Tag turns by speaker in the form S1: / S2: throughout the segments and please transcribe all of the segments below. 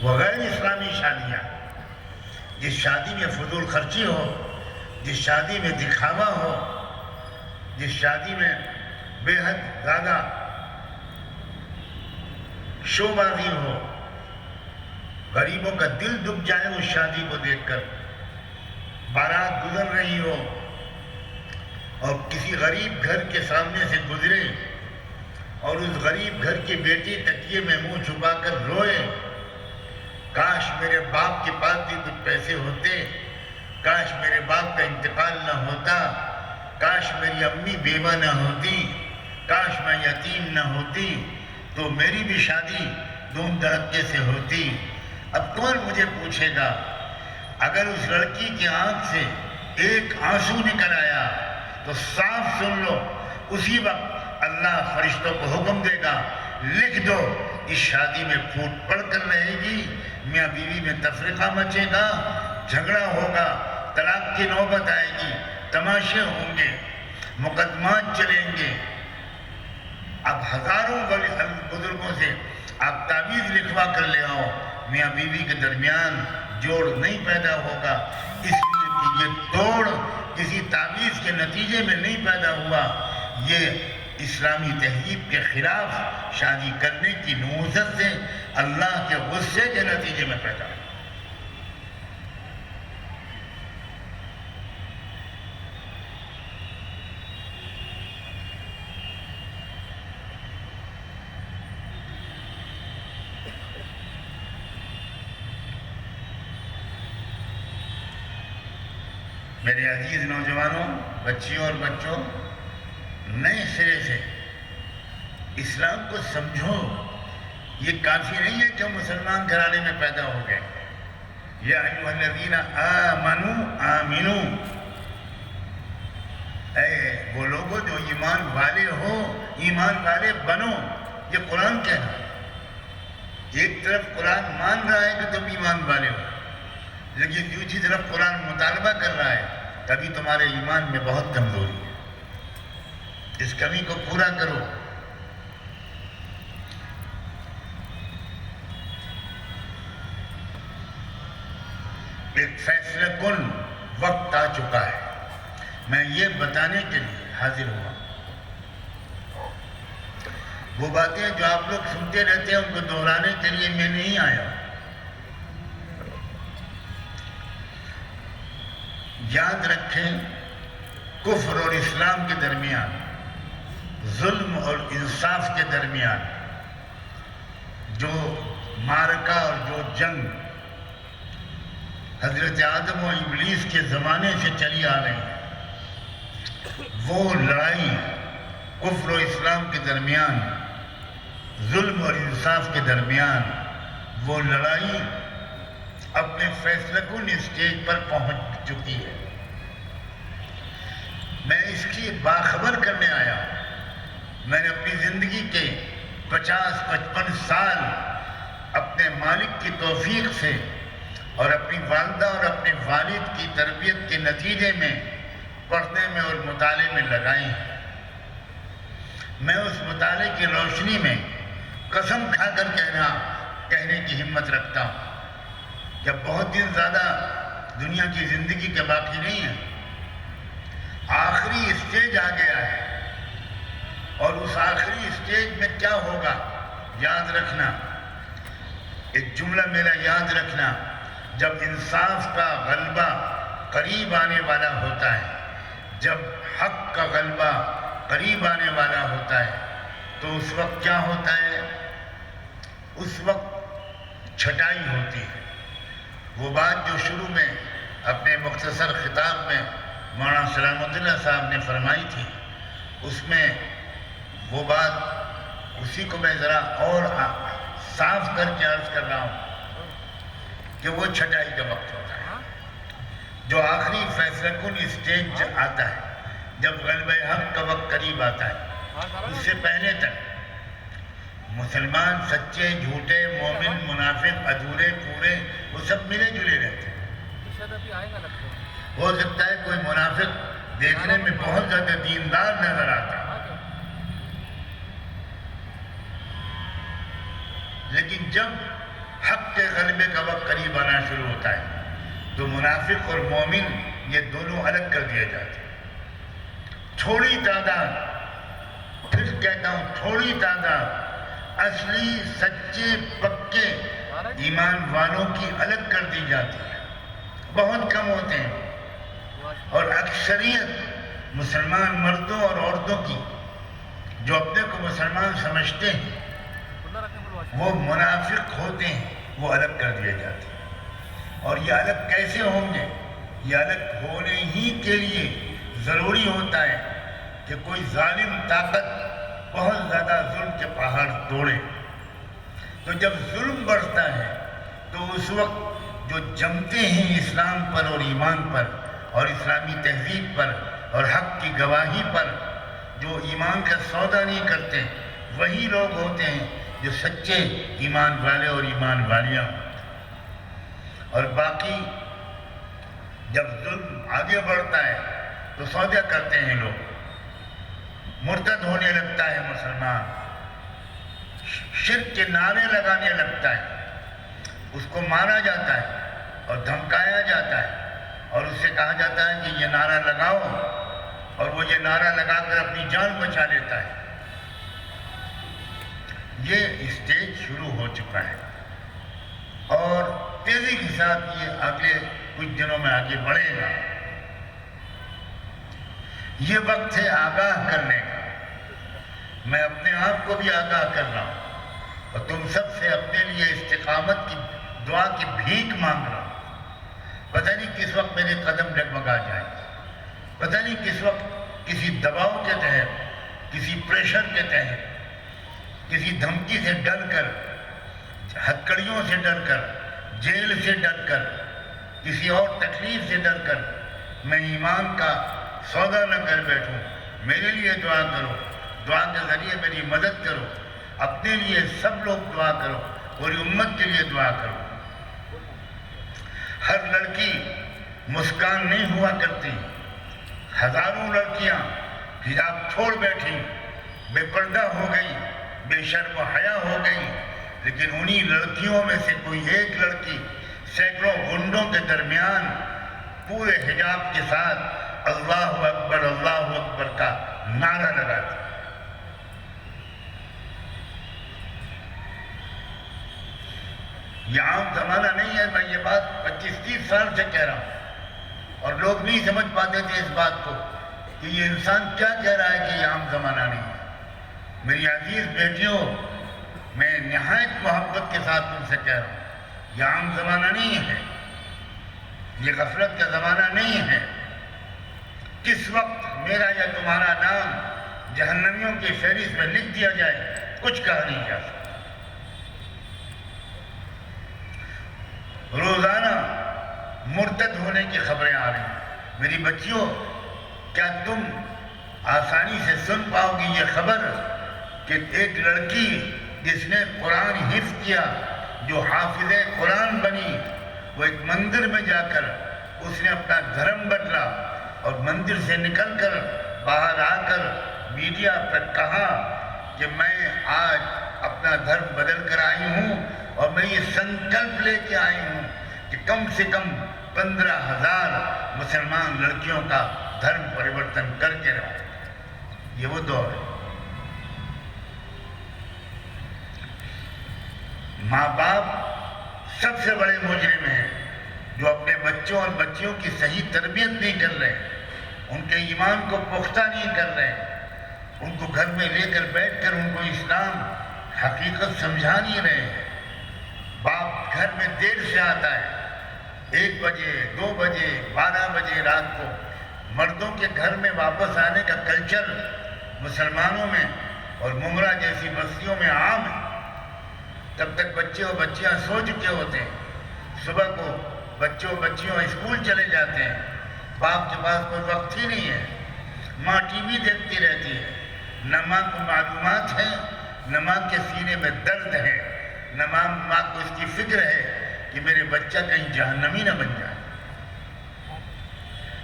S1: وہ غیر اسلامی شادیاں، جس شادی میں فضول خرچی ہو، جس شادی میں دکھاوا ہو، جس شادی میں بے حد زیادہ شو بازی ہو، غریبوں کا دل دکھ جائے اس شادی کو دیکھ کر، بارات گزر رہی ہو اور کسی غریب گھر کے سامنے سے گزرے اور اس غریب گھر کی بیٹی تکیے میں منہ چھپا کر روئے، کاش میرے باپ کے پاس بھی کچھ پیسے ہوتے، کاش میرے باپ کا انتقال نہ ہوتا، کاش میری امی بیوہ نہ ہوتی، کاش میں یتیم نہ ہوتی، تو میری بھی شادی دھوم دھڑکے سے ہوتی۔ اب کون مجھے پوچھے گا؟ اگر اس لڑکی کی آنکھ سے ایک آنسو نکل آیا تو صاف سن لو، اسی وقت اللہ فرشتوں کو حکم دے گا، لکھ دو اس شادی میں پھوٹ پڑ کر رہے گی، میاں بیوی میں تفرقہ مچے گا، جھگڑا ہوگا، طلاق کی نوبت آئے گی، تماشے ہوں گے، مقدمات چلیں گے۔ اب ہزاروں بزرگوں سے آپ تعویذ لکھوا کر لے آؤ، میاں بیوی کے درمیان جوڑ نہیں پیدا ہوگا، اس لیے کہ یہ توڑ کسی تعویذ کے نتیجے میں نہیں پیدا ہوا، یہ اسلامی تہذیب کے خلاف شادی کرنے کی نحوست سے اللہ کے غصے کے نتیجے میں پیدا ہوا۔ میرے عزیز نوجوانوں، بچیوں اور بچوں، نئے سرے سے اسلام کو سمجھو۔ یہ کافی نہیں ہے کہ مسلمان گھرانے میں پیدا ہو گئے۔ یا ایھا الذین آمنوا آمنوا، اے وہ لوگوں جو ایمان والے ہو، ایمان والے بنو، یہ قرآن کہہ رہا ہے۔ ایک طرف قرآن مان رہا ہے کہ تم ایمان والے ہو، لیکن دوسری طرف قرآن مطالبہ کر رہا ہے تبھی تمہارے ایمان میں بہت کمزوری ہے، اس کمی کو پورا کرو۔ ایک فیصلہ کن وقت آ چکا ہے، میں یہ بتانے کے لیے حاضر ہوا۔ وہ باتیں جو آپ لوگ سنتے رہتے ہیں ان کو دہرانے کے لیے میں نہیں آیا۔ یاد رکھیں، کفر اور اسلام کے درمیان، ظلم اور انصاف کے درمیان جو معرکہ اور جو جنگ حضرت آدم و ابلیس کے زمانے سے چلی آ رہی ہے، وہ لڑائی کفر و اسلام کے درمیان، ظلم اور انصاف کے درمیان، وہ لڑائی اپنے فیصلہ کن اسٹیج پر پہنچ چکی ہے۔ میں اس کی باخبر کرنے آیا ہوں۔ میں نے اپنی زندگی کے 50-55 سال اپنے مالک کی توفیق سے اور اپنی والدہ اور اپنے والد کی تربیت کے نتیجے میں پڑھنے میں اور مطالعے میں لگائے ہیں۔ میں اس مطالعے کی روشنی میں قسم کھا کر کہنے کی ہمت رکھتا ہوں کہ بہت دن زیادہ دنیا کی زندگی کے باقی نہیں ہیں، آخری اسٹیج آ گیا ہے، اور اس آخری اسٹیج میں کیا ہوگا یاد رکھنا، ایک جملہ میرا یاد رکھنا، جب انصاف کا غلبہ قریب آنے والا ہوتا ہے، جب حق کا غلبہ قریب آنے والا ہوتا ہے، تو اس وقت کیا ہوتا ہے؟ اس وقت چھٹائی ہوتی ہے۔ وہ بات جو شروع میں اپنے مختصر خطاب میں مولانا سلامت اللہ صاحب نے فرمائی تھی، اس میں وہ بات، اسی کو میں ذرا اور صاف کر کے عرض کر رہا ہوں کہ وہ چھٹائی کا وقت ہوتا ہے، جو آخری فیصلہ کن اسٹیج آتا ہے، جب غلبہ حق کا وقت قریب آتا ہے۔ اس سے پہلے تک مسلمان سچے جھوٹے مومن منافق ادھورے پورے وہ سب ملے جلے رہتے ہیں۔ ہو سکتا ہے کوئی منافق دیکھنے میں بہت زیادہ دیندار نظر آتا ہے، لیکن جب حق کے غلبے کا وقت قریب آنا شروع ہوتا ہے تو منافق اور مومن یہ دونوں الگ کر دیے جاتے ہیں۔ تھوڑی تعداد، پھر کہتا ہوں تھوڑی تعداد اصلی سچے پکے ایمان والوں کی الگ کر دی جاتی ہے، بہت کم ہوتے ہیں، اور اکثریت مسلمان مردوں اور عورتوں کی جو اپنے کو مسلمان سمجھتے ہیں وہ منافق ہوتے ہیں، وہ الگ کر دیے جاتے ہیں۔ اور یہ الگ کیسے ہوں گے؟ یہ الگ ہونے ہی کے لیے ضروری ہوتا ہے کہ کوئی ظالم طاقت بہت زیادہ ظلم کے پہاڑ توڑے۔ تو جب ظلم بڑھتا ہے تو اس وقت جو جمتے ہیں اسلام پر اور ایمان پر اور اسلامی تہذیب پر اور حق کی گواہی پر، جو ایمان کا سودا نہیں کرتے، وہی لوگ ہوتے ہیں جو سچے ایمان والے اور ایمان والیاں ہوتے ہیں۔ اور باقی جب ظلم آگے بڑھتا ہے تو سودا کرتے ہیں لوگ، مرتد ہونے لگتا ہے مسلمان، شرک کے نعرے لگانے لگتا ہے، اس کو مارا جاتا ہے اور دھمکایا جاتا ہے اور اس سے کہا جاتا ہے کہ یہ نعرہ لگاؤ، اور وہ یہ نعرہ لگا کر اپنی جان بچا لیتا ہے۔ یہ اسٹیج شروع ہو چکا ہے اور تیزی کے ساتھ یہ اگلے کچھ دنوں میں آگے بڑھے گا۔ یہ وقت ہے آگاہ کرنے کا، میں اپنے آپ کو بھی آگاہ کر رہا ہوں اور تم سب سے اپنے لیے استقامت کی دعا کی بھیک مانگ رہا ہوں۔ پتہ نہیں کس وقت میرے قدم ڈگمگا جائیں، پتہ نہیں کس وقت کسی دباؤ کے تحت، کسی پریشر کے تحت، کسی دھمکی سے ڈر کر، ہتکڑیوں سے ڈر کر، جیل سے ڈر کر، کسی اور تکلیف سے ڈر کر میں ایمان کا سودا نہ کر بیٹھوں۔ میرے لیے دعا کرو، دعا کے ذریعے میری مدد کرو، اپنے لیے سب لوگ دعا کرو، پوری امت کے لیے دعا کرو۔ ہر لڑکی مسکان نہیں ہوا کرتی، ہزاروں لڑکیاں حجاب چھوڑ بیٹھی، بے پردہ ہو گئی، بے شرم و حیا ہو گئی، لیکن انہی لڑکیوں میں سے کوئی ایک لڑکی سینکڑوں غنڈوں کے درمیان پورے حجاب کے ساتھ اللہ اکبر کا نعرہ لگاتی۔ یہ عام زمانہ نہیں ہے، میں یہ بات 25-30 سال سے کہہ رہا ہوں اور لوگ نہیں سمجھ پاتے تھے اس بات کو کہ یہ انسان کیا کہہ رہا ہے کہ یہ عام زمانہ نہیں ہے۔ میری عزیز بیٹیوں، میں نہایت محبت کے ساتھ تم سے کہہ رہا ہوں، یہ عام زمانہ نہیں ہے، یہ غفلت کا زمانہ نہیں ہے۔ کس وقت میرا یا تمہارا نام جہنمیوں کی فہرست میں لکھ دیا جائے کچھ کہا نہیں جا سکتا۔ روزانہ مرتد ہونے کی خبریں آ رہی ہیں۔ میری بچیوں، کیا تم آسانی سے سن پاؤ گی یہ خبر کہ ایک لڑکی جس نے قرآن حفظ کیا، جو حافظ قرآن بنی، وہ ایک مندر میں جا کر اس نے اپنا دھرم بدلا اور مندر سے نکل کر باہر آ کر میڈیا پر کہا کہ میں آج اپنا دھرم بدل کر آئی ہوں اور میں یہ سنکلپ لے کے آئی ہوں کہ کم سے کم 15,000 مسلمان لڑکیوں کا دھرم پریورتن کر کے رہوں۔ یہ وہ دور ہے۔ ماں باپ سب سے بڑے مجرم ہیں جو اپنے بچوں اور بچیوں کی صحیح تربیت نہیں کر رہے، ان کے ایمان کو پختہ نہیں کر رہے، ان کو گھر میں لے کر بیٹھ کر ان کو اسلام حقیقت سمجھا نہیں رہے ہیں۔ باپ گھر میں دیر سے آتا ہے، 1 بجے 2 بجے 12 بجے رات کو۔ مردوں کے گھر میں واپس آنے کا کلچر مسلمانوں میں اور ممرہ جیسی بستیوں میں عام ہے۔ تب تک بچے اور بچیاں سو چکے ہوتے ہیں، صبح کو بچوں بچیوں اسکول چلے جاتے ہیں، باپ کے پاس کوئی وقت ہی نہیں ہے۔ ماں ٹی وی دیکھتی رہتی ہے، نہ ماں کو معلومات ہیں، نہ ماں کے سینے میں درد ہے، نہ ماں کو اس کی فکر ہے کہ میرے بچہ کہیں جہنمی نہ بن جائے۔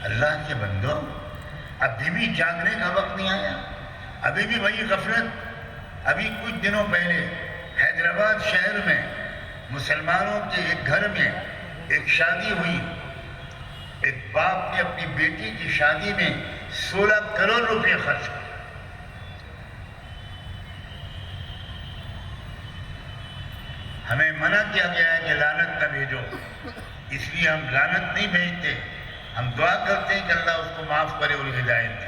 S1: اللہ کے بندو، ابھی بھی جاگنے کا وقت نہیں آیا، ابھی بھی وہی غفلت۔ ابھی کچھ دنوں پہلے حیدرآباد شہر میں مسلمانوں کے ایک گھر میں ایک شادی ہوئی، ایک باپ نے اپنی بیٹی کی شادی میں 16 کروڑ روپے خرچ کیے۔ ہمیں منع کیا گیا ہے کہ لعنت نہ بھیجو، اس لیے ہم لعنت نہیں بھیجتے، ہم دعا کرتے ہیں کہ اللہ اس کو معاف کرے اور ہدایت دے۔